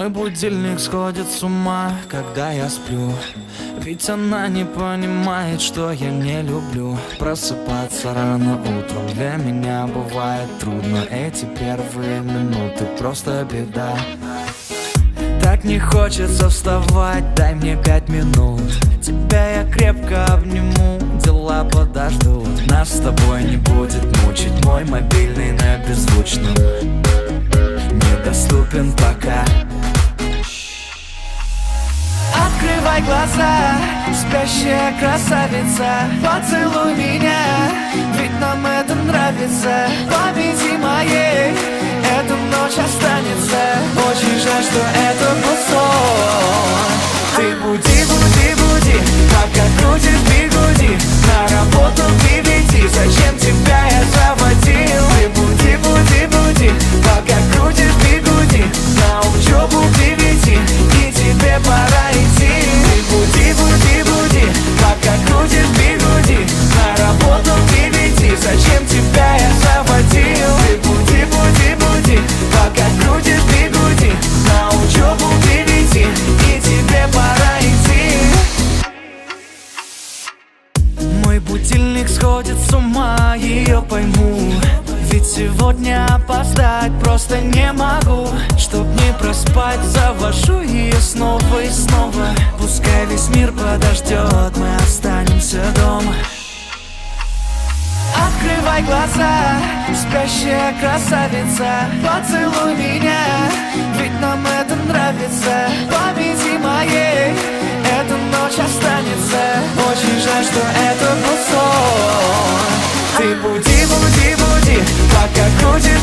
Мой будильник сходит с ума, когда я сплю. Ведь она не понимает, что я не люблю просыпаться рано утром. Для меня бывает трудно, эти первые минуты просто беда. Так не хочется вставать, дай мне 5 минут. Тебя я крепко обниму, дела подождут. Нас с тобой не будет мучить мой мобильный на беззвучном. Недоступен пока. Открывай глаза, спящая красавица, поцелуй меня, ведь нам это нравится. Победи моей, эта ночь останется. Очень жаль, что это был сон. Ты буди, буди, буди, пока крутит бигуди. На работу к 9, зачем тебя я заводил? Ты буди, буди, буди, пока крутит бигуди. На учебу к 9, и тебе пора идти. Ты буди, буди, буди, пока крутит бигуди. На работу к 9, зачем тебя я заводил? Ты буди, буди, буди, пока крутит бигуди. На учебу к 9, и тебе пора идти. Мой будильник сходит с ума, ее пойму. Ведь сегодня опоздать просто не могу. Чтоб не проспать, завожу ее снова и снова. Пускай весь мир подождет, мы останемся дома. Открывай глаза, спящая красавица, поцелуй меня, ведь нам это нравится. Победи моей, эта ночь останется. Очень жаль, что это был сон. Ты буди, буди, буди, пока крутит